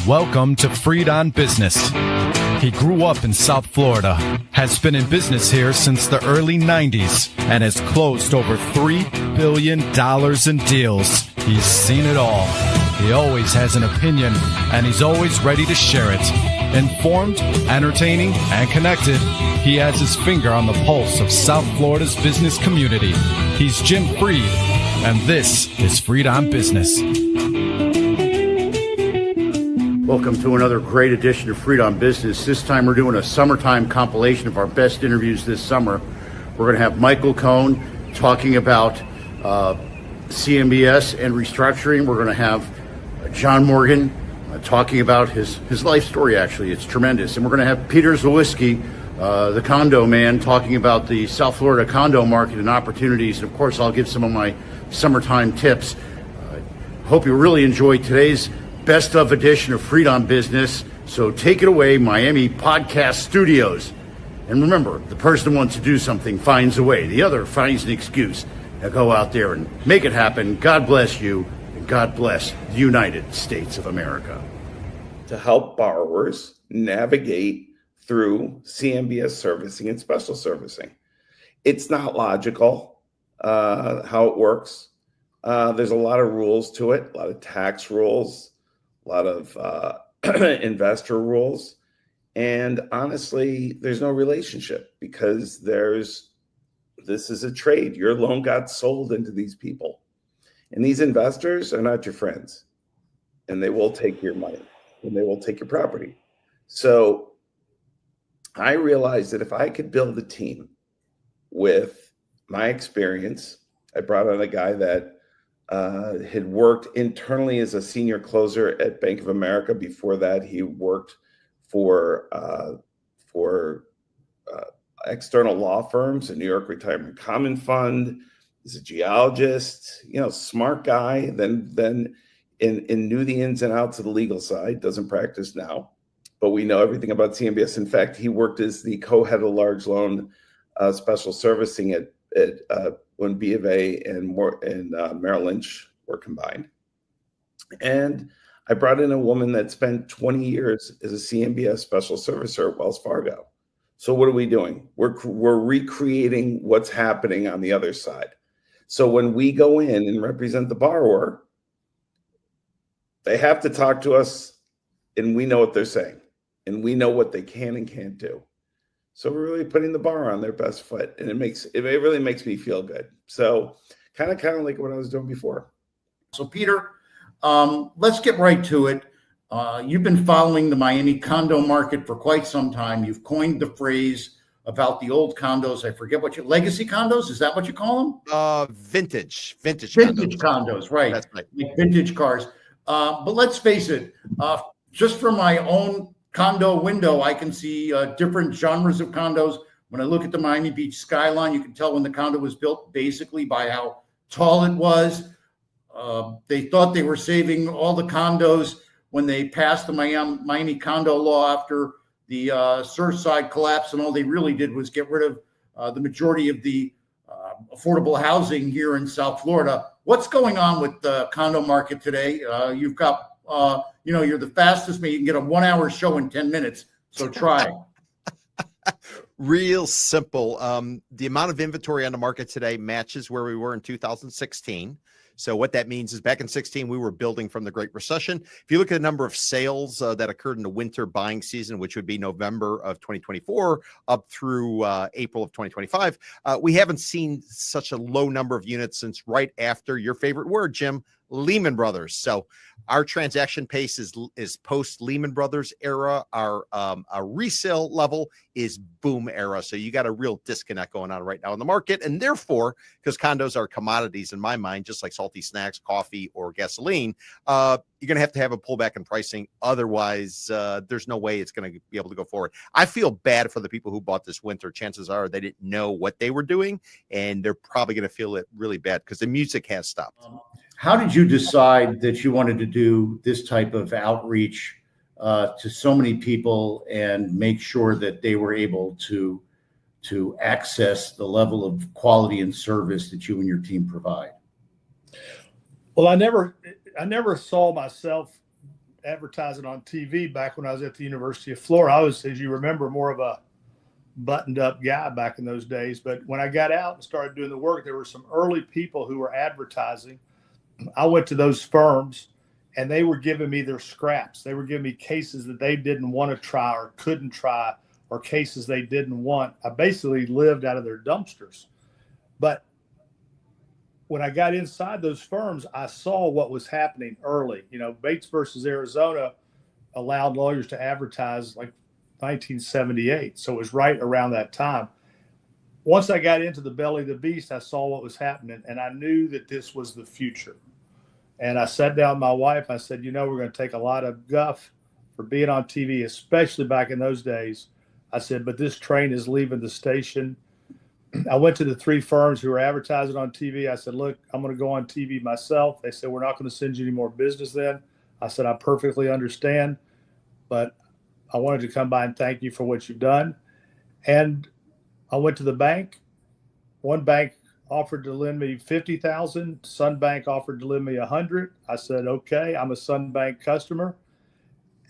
Welcome to Freed on Business. He grew up in South Florida, has been in business here since the early 90s, and has closed over $3 billion in deals. He's seen it all. He always has an opinion, and he's always ready to share it. Informed, entertaining, and connected, he has his finger on the pulse of South Florida's business community. He's Jim Freed, and this is Freed on Business. Welcome to another great edition of Freed on Business. This time we're doing a summertime compilation of our best interviews this summer. We're going to have Michael Cohen talking about CMBS and restructuring. We're going to have John Morgan talking about his life story, actually. It's tremendous. And we're going to have Peter Zalewski, the condo man, talking about the South Florida condo market and opportunities. And of course, I'll give some of my summertime tips. Hope you really enjoyed today's best of edition of Freed on Business. So take it away, Miami Podcast Studios. And remember, the person who wants to do something finds a way. The other finds an excuse. Now go out there and make it happen. God bless you, and God bless the United States of America. To help borrowers navigate through CMBS servicing and special servicing. It's not logical how it works. There's a lot of rules to it, a lot of tax rules, a lot of investor rules. And honestly, there's no relationship because this is a trade. Your loan got sold into these people. And these investors are not your friends. And they will take your money and they will take your property. So I realized that if I could build a team with my experience, I brought on a guy that had worked internally as a senior closer at Bank of America. Before that, he worked for external law firms, a New York Retirement Common Fund. He's a geologist, smart guy. Then knew the ins and outs of the legal side. Doesn't practice now, but we know everything about CMBS. In fact, he worked as the co-head of large loan special servicing at when B of A and Merrill Lynch were combined. And I brought in a woman that spent 20 years as a CMBS special servicer at Wells Fargo. So what are we doing? We're recreating what's happening on the other side. So when we go in and represent the borrower, they have to talk to us and we know what they're saying and we know what they can and can't do. So we're really putting the bar on their best foot, and it really makes me feel good. So kind of like what I was doing before. So Peter, let's get right to it. You've been following the Miami condo market for quite some time. You've coined the phrase about the old condos. I forget legacy condos. Is that what you call them? Vintage condos, right? That's right. Like vintage cars. But let's face it. Just from my own condo window, I can see different genres of condos. When I look at the Miami Beach skyline, you can tell when the condo was built basically by how tall it was. They thought they were saving all the condos when they passed the Miami condo law after the Surfside collapse, and all they really did was get rid of the majority of the affordable housing here in South Florida. What's going on with the condo market today? You've got you're the fastest man. You can get a 1-hour show in 10 minutes. So try. Real simple. The amount of inventory on the market today matches where we were in 2016. So what that means is back in 16, we were building from the Great Recession. If you look at the number of sales that occurred in the winter buying season, which would be November of 2024 up through April of 2025, we haven't seen such a low number of units since right after your favorite word, Jim, Lehman Brothers. So our transaction pace is post Lehman Brothers era. Our resale level is boom era. So you got a real disconnect going on right now in the market. And therefore, because condos are commodities in my mind, just like salty snacks, coffee, or gasoline, you're going to have a pullback in pricing. Otherwise, there's no way it's going to be able to go forward. I feel bad for the people who bought this winter. Chances are they didn't know what they were doing, and they're probably going to feel it really bad because the music has stopped. How did you decide that you wanted to do this type of outreach to so many people and make sure that they were able to access the level of quality and service that you and your team provide? Well, I never saw myself advertising on TV back when I was at the University of Florida. I was, as you remember, more of a buttoned up guy back in those days. But when I got out and started doing the work, there were some early people who were advertising. I went to those firms and they were giving me their scraps. They were giving me cases that they didn't want to try or couldn't try, or cases they didn't want. I basically lived out of their dumpsters. But when I got inside those firms, I saw what was happening early. You know, Bates versus Arizona allowed lawyers to advertise like 1978. So it was right around that time. Once I got into the belly of the beast, I saw what was happening, and I knew that this was the future. And I sat down with my wife. I said, you know, we're going to take a lot of guff for being on TV, especially back in those days. I said, but this train is leaving the station. I went to the 3 firms who were advertising on TV. I said, look, I'm going to go on TV myself. They said, we're not going to send you any more business then. I said, I perfectly understand, but I wanted to come by and thank you for what you've done. And I went to the bank. One bank offered to lend me $50,000. Sun Bank offered to lend me $100,000. I said, okay, I'm a Sun Bank customer.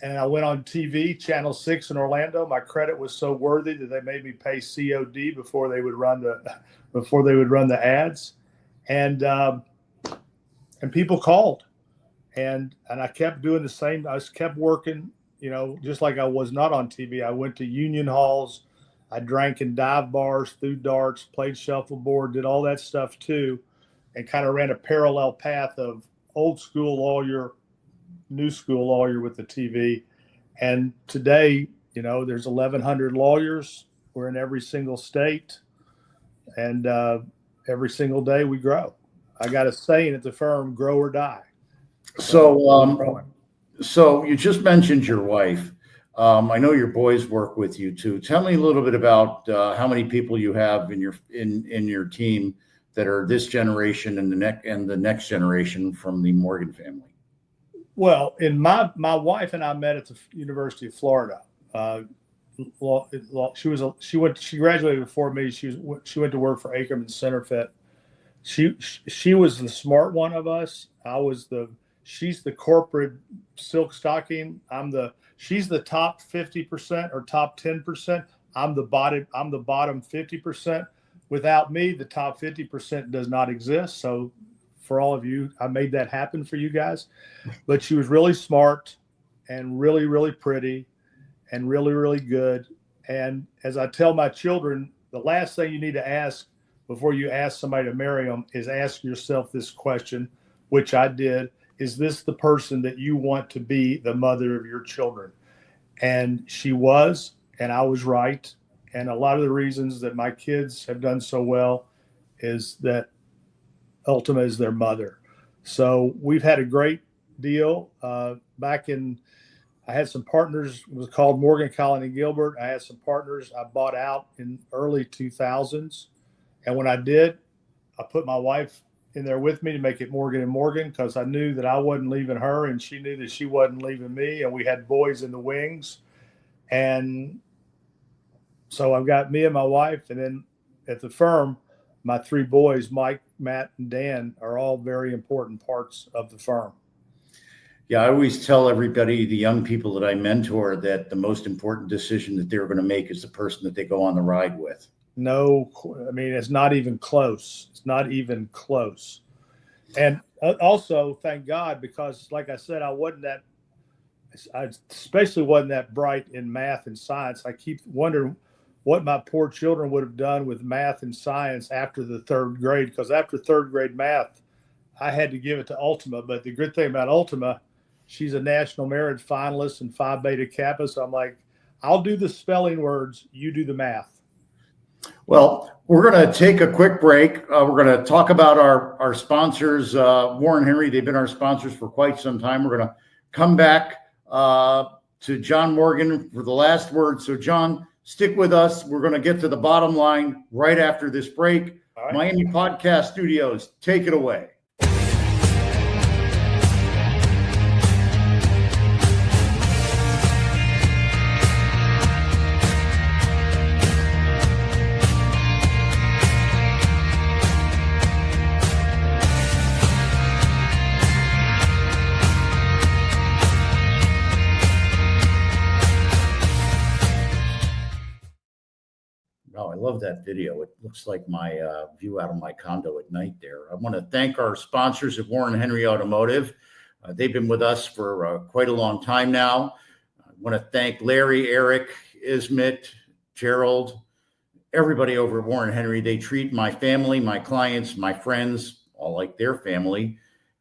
And I went on TV, Channel 6 in Orlando. My credit was so worthy that they made me pay COD before they would run the ads. And people called. And I kept doing the same. I kept working, you know, just like I was not on TV. I went to union halls. I drank in dive bars, threw darts, played shuffleboard, did all that stuff too, and kind of ran a parallel path of old school lawyer, new school lawyer with the TV. And today, you know, there's 1,100 lawyers. We're in every single state, and every single day we grow. I got a saying at the firm, grow or die. So you just mentioned your wife. I know your boys work with you too. Tell me a little bit about how many people you have in your team that are this generation and the next generation from the Morgan family. Well, in my wife and I met at the University of Florida. She graduated before me. She went to work for Ackerman Centerfit. She was the smart one of us. She's the corporate silk stocking. She's the top 50% or top 10%. I'm the bottom 50%. Without me, the top 50% does not exist. So for all of you, I made that happen for you guys. But she was really smart and really, really pretty and really, really good. And as I tell my children, the last thing you need to ask before you ask somebody to marry them is ask yourself this question, which I did. Is this the person that you want to be the mother of your children? And she was, and I was right. And a lot of the reasons that my kids have done so well is that Ultima is their mother. So we've had a great deal. I had some partners, it was called Morgan, Collin and Gilbert. I had some partners I bought out in early 2000s. And when I did, I put my wife in there with me to make it Morgan and Morgan, because I knew that I wasn't leaving her and she knew that she wasn't leaving me, and we had boys in the wings. And so I've got me and my wife, and then at the firm, my 3 boys, Mike, Matt, and Dan, are all very important parts of the firm. Yeah, I always tell everybody, the young people that I mentor, that the most important decision that they're going to make is the person that they go on the ride with. No, I mean, it's not even close. It's not even close. And also, thank God, because like I said, I especially wasn't that bright in math and science. I keep wondering what my poor children would have done with math and science after the 3rd grade, because after 3rd grade math, I had to give it to Ultima. But the good thing about Ultima, she's a National Merit finalist and Phi Beta Kappa. So I'm like, I'll do the spelling words, you do the math. Well, we're going to take a quick break. We're going to talk about our sponsors, Warren Henry. They've been our sponsors for quite some time. We're going to come back to John Morgan for the last word. So, John, stick with us. We're going to get to the bottom line right after this break. Right. Miami Podcast Studios, take it away. love that video. It looks like my view out of my condo at night there. I want to thank our sponsors at Warren Henry Automotive. They've been with us for quite a long time now. I want to thank Larry, Eric, Ismit, Gerald, everybody over at Warren Henry. They treat my family, my clients, my friends, all like their family.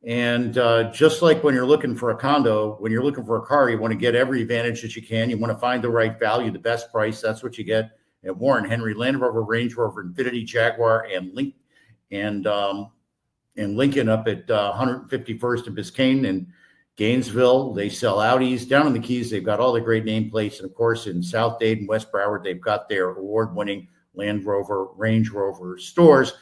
And just like when you're looking for a condo, when you're looking for a car, you want to get every advantage that you can. You want to find the right value, the best price. That's what you get at Warren Henry. Land Rover, Range Rover, Infiniti, Jaguar, and Lincoln up at 151st and Biscayne and Gainesville. They sell Audis. Down in the Keys, they've got all the great nameplates. And of course, in South Dade and West Broward, they've got their award-winning Land Rover, Range Rover stores.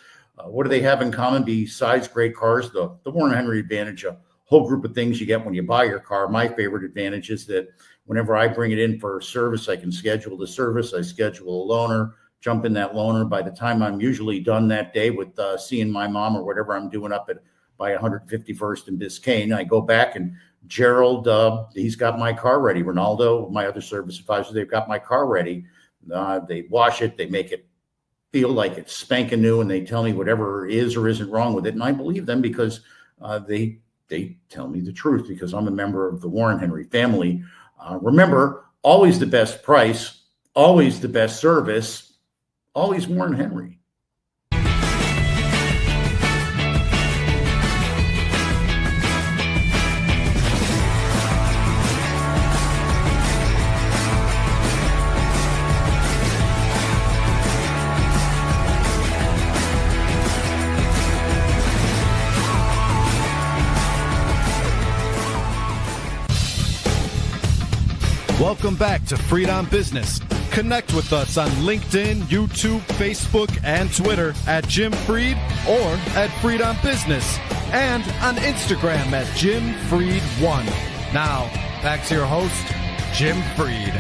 What do they have in common besides great cars? The Warren Henry advantage, a whole group of things you get when you buy your car. My favorite advantage is that whenever I bring it in for service, I can schedule the service. I schedule a loaner, jump in that loaner. By the time I'm usually done that day with seeing my mom or whatever I'm doing up by 151st and Biscayne, I go back and Gerald, he's got my car ready. Ronaldo, my other service advisor, they've got my car ready. They wash it. They make it feel like it's spanking new, and they tell me whatever is or isn't wrong with it. And I believe them because they tell me the truth, because I'm a member of the Warren Henry family. Remember, always the best price, always the best service, always Warren Henry. Welcome back to Freedom Business. Connect with us on LinkedIn, YouTube, Facebook, and Twitter at Jim Freed or at Freedom Business, and on Instagram at Jim Freed 1. Now, back to your host, Jim Freed.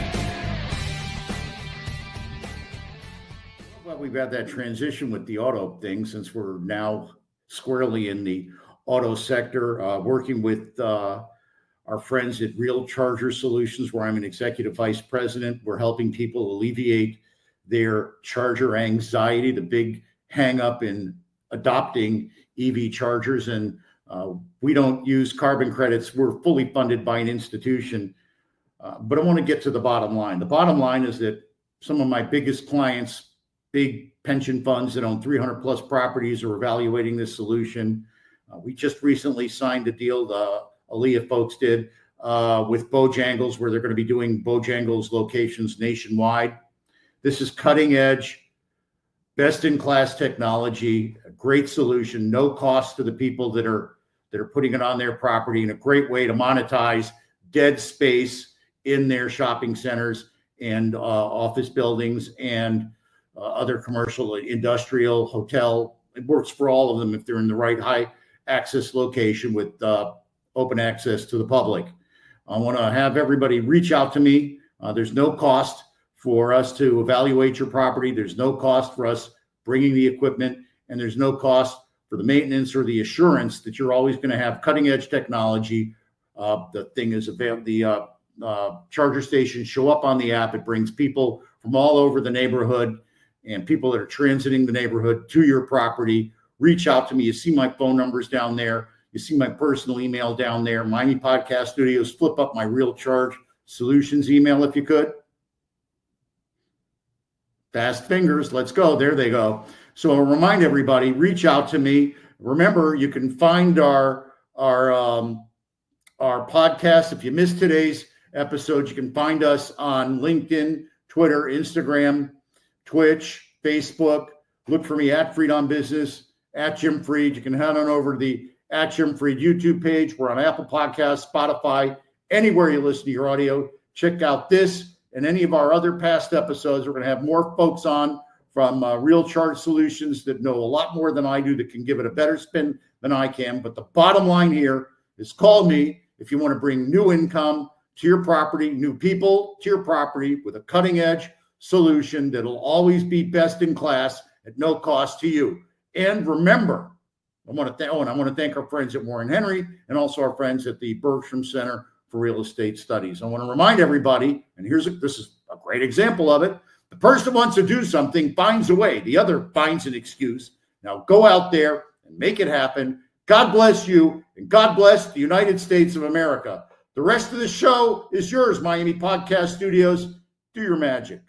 Well, we've had that transition with the auto thing since we're now squarely in the auto sector, working with our friends at Real Charger Solutions, where I'm an executive vice president. We're helping people alleviate their charger anxiety, the big hang up in adopting EV chargers. And we don't use carbon credits. We're fully funded by an institution. But I want to get to the bottom line. The bottom line is that some of my biggest clients, big pension funds that own 300 plus properties, are evaluating this solution. We just recently signed a deal, Aaliyah folks did, with Bojangles, where they're going to be doing Bojangles locations nationwide. This is cutting edge, best in class technology, a great solution, no cost to the people that are putting it on their property, and a great way to monetize dead space in their shopping centers and office buildings and other commercial, industrial, hotel. It works for all of them if they're in the right high access location with open access to the public. I want to have everybody reach out to me. There's no cost for us to evaluate your property. There's no cost for us bringing the equipment, and there's no cost for the maintenance or the assurance that you're always going to have cutting edge technology. The thing is, the charger stations show up on the app. It brings people from all over the neighborhood and people that are transiting the neighborhood to your property. Reach out to me. You see my phone numbers down there. You see my personal email down there. Miami Podcast Studios. Flip up my Real Charge Solutions email if you could. Fast fingers. Let's go. There they go. So I'll remind everybody, reach out to me. Remember, you can find our podcast. If you missed today's episode, you can find us on LinkedIn, Twitter, Instagram, Twitch, Facebook. Look for me at Freedom Business, at Jim Freed. You can head on over to the at Jim Freed YouTube page. We're on Apple Podcasts, Spotify, anywhere you listen to your audio. Check out this and any of our other past episodes. We're going to have more folks on from Real Charge Solutions that know a lot more than I do, that can give it a better spin than I can. But the bottom line here is, call me if you want to bring new income to your property, new people to your property with a cutting edge solution that'll always be best in class at no cost to you. And remember, I want to thank our friends at Warren Henry and also our friends at the Bergstrom Center for Real Estate Studies. I want to remind everybody, and this is a great example of it, the The person wants to do something, finds a way. The other finds an excuse. Now go out there and make it happen. God bless you, and God bless the United States of America. The rest of the show is yours, Miami Podcast Studios. Do your magic.